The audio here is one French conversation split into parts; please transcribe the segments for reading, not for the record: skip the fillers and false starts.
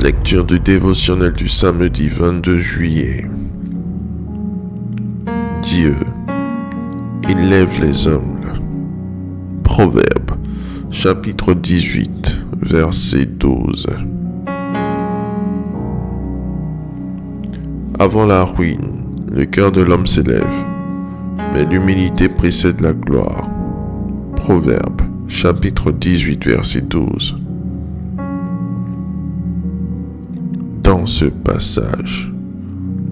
Lecture du dévotionnel du samedi 22 juillet. Dieu élève les humbles. Proverbe, chapitre 18, verset 12. Avant la ruine, le cœur de l'homme s'élève, mais l'humilité précède la gloire. Proverbe, chapitre 18, verset 12. Dans ce passage,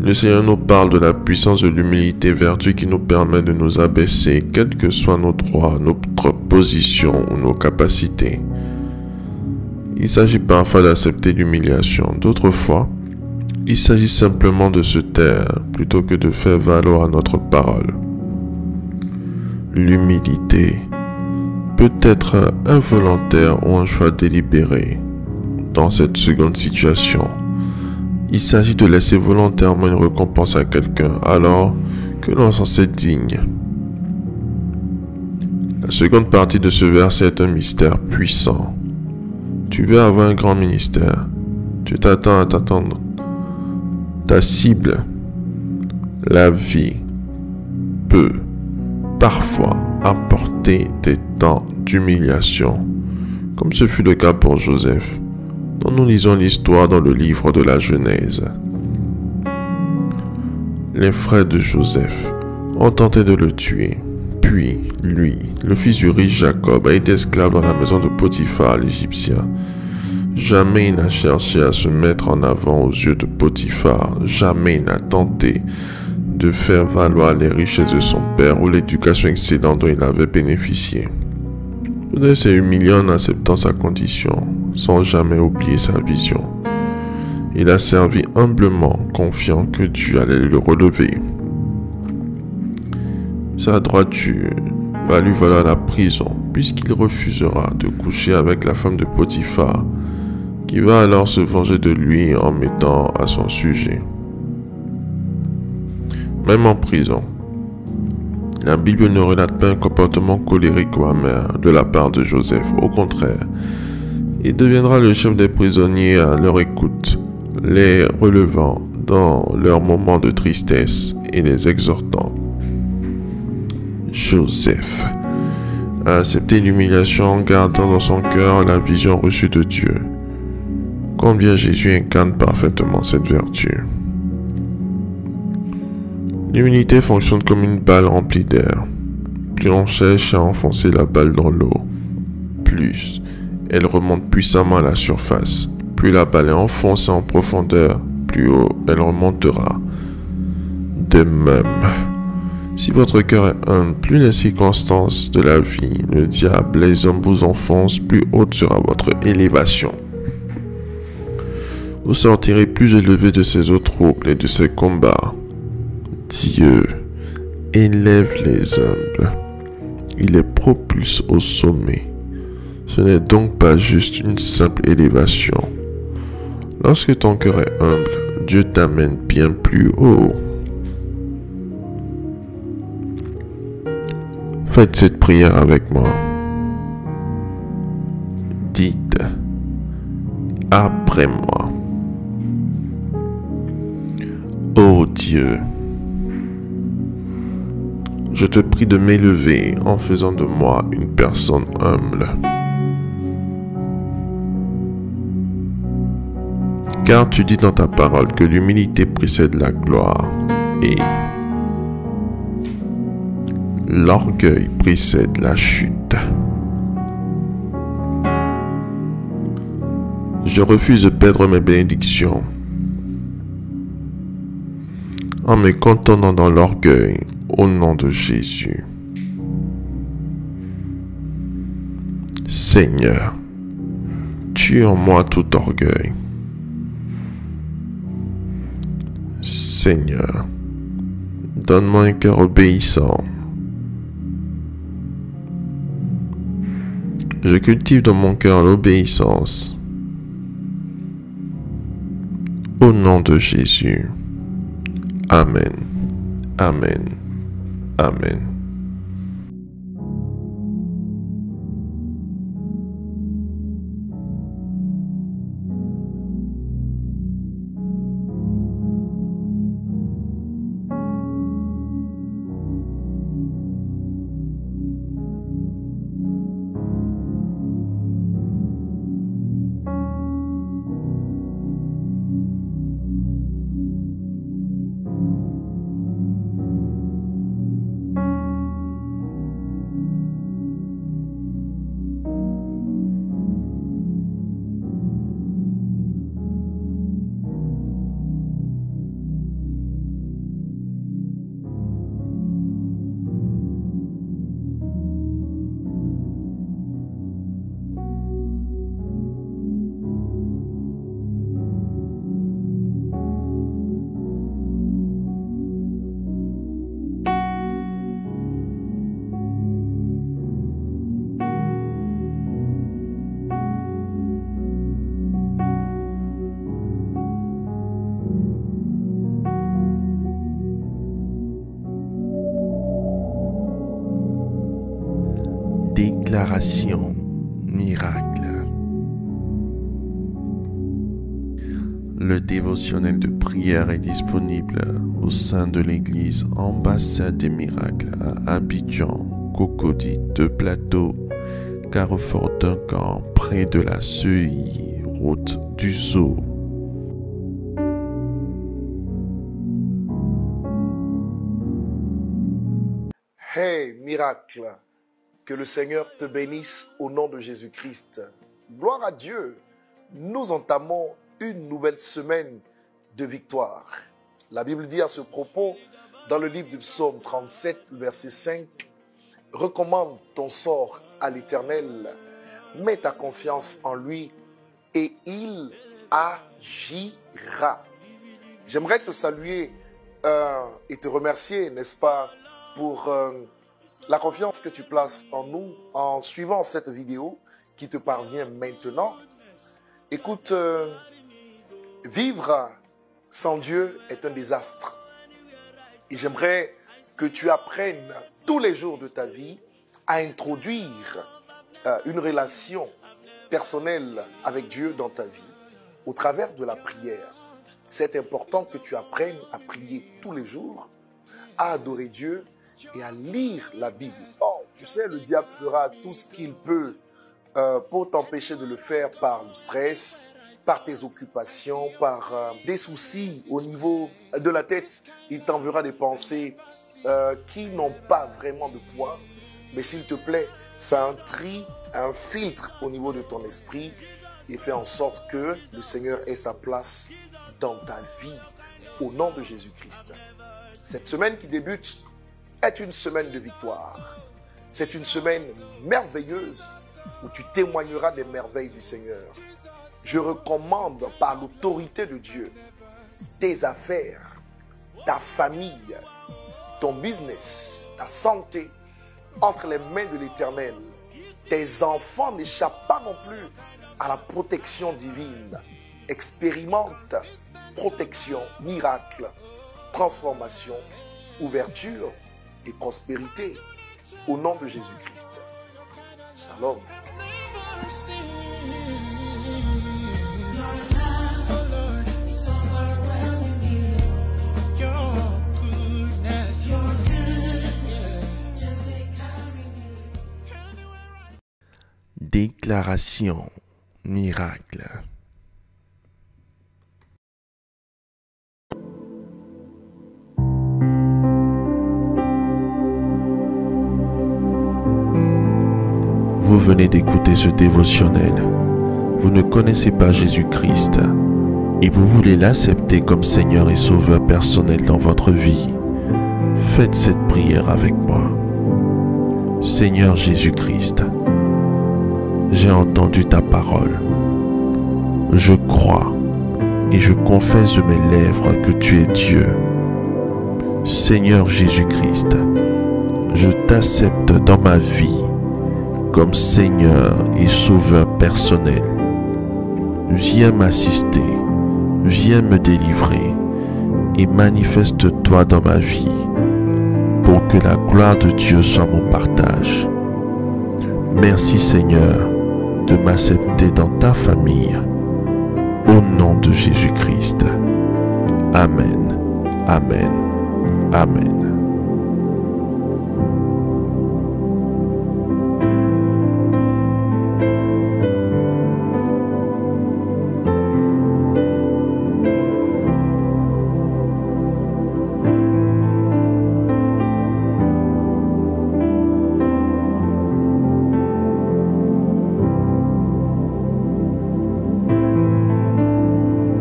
le Seigneur nous parle de la puissance de l'humilité, vertu qui nous permet de nous abaisser, quels que soient nos droits, notre position ou nos capacités. Il s'agit parfois d'accepter l'humiliation, d'autres fois, il s'agit simplement de se taire plutôt que de faire valoir notre parole. L'humilité peut être involontaire ou un choix délibéré. Dans cette seconde situation, il s'agit de laisser volontairement une récompense à quelqu'un alors que l'on s'en sait digne. La seconde partie de ce verset est un mystère puissant. Tu veux avoir un grand ministère. Tu t'attends à t'attendre. Ta cible, la vie, peut parfois apporter des temps d'humiliation, comme ce fut le cas pour Joseph, dont nous lisons l'histoire dans le livre de la Genèse. Les frères de Joseph ont tenté de le tuer, puis lui, le fils du riche Jacob, a été esclave dans la maison de Potiphar, l'Égyptien. Jamais il n'a cherché à se mettre en avant aux yeux de Potiphar, jamais il n'a tenté de faire valoir les richesses de son père ou l'éducation excellente dont il avait bénéficié. Joseph s'est humilié en acceptant sa condition, sans jamais oublier sa vision. Il a servi humblement, confiant que Dieu allait le relever. Sa droiture va lui valoir la prison, puisqu'il refusera de coucher avec la femme de Potiphar, qui va alors se venger de lui en mettant à son sujet. Même en prison, la Bible ne relate pas un comportement colérique ou amer de la part de Joseph. Au contraire, il deviendra le chef des prisonniers à leur écoute, les relevant dans leurs moments de tristesse et les exhortant. Joseph a accepté l'humiliation en gardant dans son cœur la vision reçue de Dieu. Combien Jésus incarne parfaitement cette vertu. L'humilité fonctionne comme une balle remplie d'air. Plus on cherche à enfoncer la balle dans l'eau, plus elle remonte puissamment à la surface. Plus la balle est enfoncée en profondeur, plus haut elle remontera. De même, si votre cœur est humble, plus les circonstances de la vie, le diable, les hommes vous enfoncent, plus haute sera votre élévation. Vous sortirez plus élevé de ces eaux troubles et de ces combats. Dieu élève les humbles. Il les propulse au sommet. Ce n'est donc pas juste une simple élévation. Lorsque ton cœur est humble, Dieu t'amène bien plus haut. Faites cette prière avec moi. Dites après moi. Ô Dieu, je te prie de m'élever en faisant de moi une personne humble. Car tu dis dans ta parole que l'humilité précède la gloire et l'orgueil précède la chute. Je refuse de perdre mes bénédictions en me contentant dans l'orgueil au nom de Jésus. Seigneur, tue en moi tout orgueil. Seigneur, donne-moi un cœur obéissant. Je cultive dans mon cœur l'obéissance. Au nom de Jésus. Amen. Amen. Amen. Déclaration miracle. Le dévotionnel de prière est disponible au sein de l'église Ambassade des Miracles à Abidjan, Cocody, 2 Plateaux, Carrefour Duncan, près de la Seuilly, route du Zoo. Hey, miracle! Que le Seigneur te bénisse au nom de Jésus-Christ. Gloire à Dieu! Nous entamons une nouvelle semaine de victoire. La Bible dit à ce propos, dans le livre du Psaume 37, verset 5, « Recommande ton sort à l'Éternel, mets ta confiance en lui et il agira. » J'aimerais te saluer et te remercier, n'est-ce pas, pour la confiance que tu places en nous en suivant cette vidéo qui te parvient maintenant. Écoute, vivre sans Dieu est un désastre. Et j'aimerais que tu apprennes tous les jours de ta vie à introduire une relation personnelle avec Dieu dans ta vie au travers de la prière. C'est important que tu apprennes à prier tous les jours, à adorer Dieu et à lire la Bible. Oh, tu sais, le diable fera tout ce qu'il peut pour t'empêcher de le faire par le stress, par tes occupations, par des soucis au niveau de la tête. Il t'enverra des pensées qui n'ont pas vraiment de poids. Mais s'il te plaît, fais un tri, un filtre au niveau de ton esprit et fais en sorte que le Seigneur ait sa place dans ta vie au nom de Jésus-Christ. Cette semaine qui débute est une semaine de victoire. C'est une semaine merveilleuse où tu témoigneras des merveilles du Seigneur. Je recommande par l'autorité de Dieu tes affaires, ta famille, ton business, ta santé entre les mains de l'Éternel. Tes enfants n'échappent pas non plus à la protection divine. Expérimente protection, miracle, transformation, ouverture et prospérité au nom de Jésus-Christ. Shalom. Déclaration miracle. Vous venez d'écouter ce dévotionnel. Vous ne connaissez pas Jésus-Christ et vous voulez l'accepter comme Seigneur et Sauveur personnel dans votre vie. Faites cette prière avec moi. Seigneur Jésus-Christ, j'ai entendu ta parole. Je crois et je confesse de mes lèvres que tu es Dieu. Seigneur Jésus-Christ, je t'accepte dans ma vie comme Seigneur et Sauveur personnel. Viens m'assister, viens me délivrer et manifeste-toi dans ma vie pour que la gloire de Dieu soit mon partage. Merci Seigneur de m'accepter dans ta famille. Au nom de Jésus-Christ. Amen. Amen. Amen.